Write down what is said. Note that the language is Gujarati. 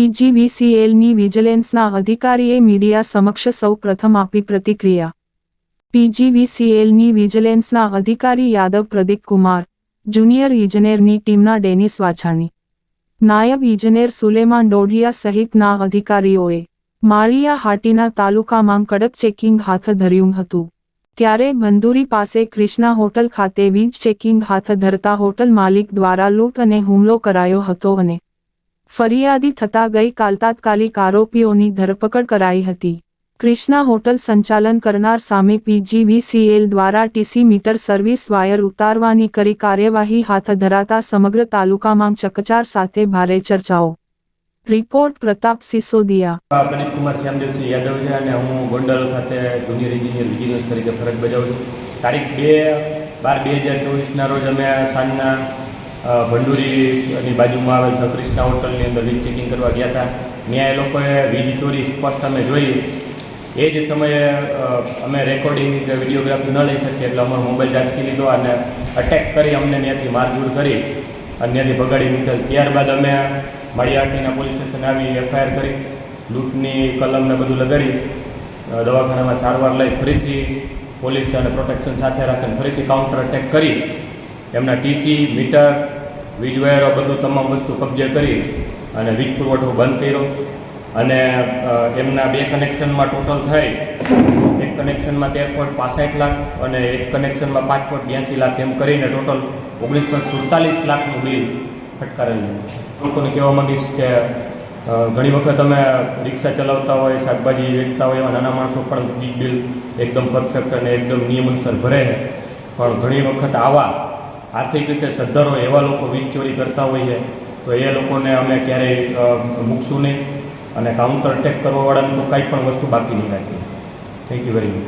પીજીવીસીએલની વિજિલન્સના અધિકારીએ મીડિયા સમક્ષ સૌ પ્રથમ આપી પ્રતિક્રિયા। પીજીવીસીએલની વિજિલન્સના અધિકારી યાદવ પ્રદીપ કુમાર, જુનિયર ઇજનેરની ટીમના ડેનિસ વાછાણી, નાયબ ઇજનેર સુલેમાન ડોઢિયા સહિતના અધિકારીઓએ માળિયા હાટીના તાલુકામાં કડક ચેકિંગ હાથ ધર્યું હતું। ત્યારે બંદુરી પાસે ક્રિષ્ના હોટલ ખાતે વીજ ચેકિંગ હાથ ધરતા હોટલ માલિક દ્વારા લૂંટ અને હુમલો કરાયો હતો અને ફરિયાદી થતાં ગઈકાલ તાત્કાલિક આરોપીઓની ધરપકડ કરાઈ હતી। ક્રિષ્ના હોટલ સંચાલન કરનાર સામે પીજીવીસીએલ દ્વારા ટીસી મીટર સર્વિસ વાયર ઉતારવાની કરી કાર્યવાહી હાથ ધરાતા સમગ્ર તાલુકામાં ચકચાર સાથે ભારે ચર્ચાઓ। રિપોર્ટ પ્રતાપ સિસોદિયા। પ્રદીપ કુમાર શ્યામદેવસિંહ યાદવ છે અને હું ગોંડલ ખાતે જુનિયર એન્જિનિયર વિજિલન્સ તરીકે ફરજ બજાવું છું। તારીખ 2/12/2024ના રોજ અમે સાંજના ભંડુરીની બાજુમાં આવેલ ક્રિષ્ના હોટલની અંદર વીજ ચેકિંગ કરવા ગયા હતા। ત્યાં એ લોકોએ વીજ ચોરી સ્પષ્ટ અમે જોઈ। એ જ સમયે અમે રેકોર્ડિંગ કે વિડીયોગ્રાફી ન લઈ શકીએ એટલે અમારો મોબાઈલ ઝાંચકી લીધો અને અટેક કરી અમને ત્યાંથી મારઝૂડ કરી અને ત્યાંથી ભગાડી મૂકેલ। ત્યારબાદ અમે માળિયાહાટીના પોલીસ સ્ટેશન આવી એફઆઈઆર કરી, લૂંટની કલમને બધું લગાડી દવાખાનામાં સારવાર લઈ ફરીથી પોલીસ અને પ્રોટેક્શન સાથે રાખીને ફરીથી કાઉન્ટર અટેક કરી એમના ટીસી મીટર વીજ વાયરો બધું તમામ વસ્તુ કબજે કરી અને વીજ પુરવઠો બંધ કર્યો અને એમના 2 કનેક્શનમાં ટોટલ થઈ એક કનેક્શનમાં 13.65 લાખ અને એક કનેક્શનમાં 5.82 લાખ એમ કરીને ટોટલ 19.47 લાખનું બિલ ફટકારેલું। લોકોને કહેવા માંગીશ કે ઘણી વખત અમે રિક્ષા ચલાવતા હોય, શાકભાજી વેચતા હોય, એવા નાના માણસો પણ વીજ બિલ એકદમ પરફેક્ટ અને એકદમ નિયમ અનુસાર ભરે છે, પણ ઘણી વખત આવા આર્થિક રીતે સદ્ધર હોય એવા લોકો વીજ ચોરી કરતા હોઈએ તો એ લોકોને અમે ક્યારેય મૂકશું નહીં અને કાઉન્ટર અટેક કરવાવાળાને તો કાંઈ પણ વસ્તુ બાકી નહીં રાખીએ। Thank you very much.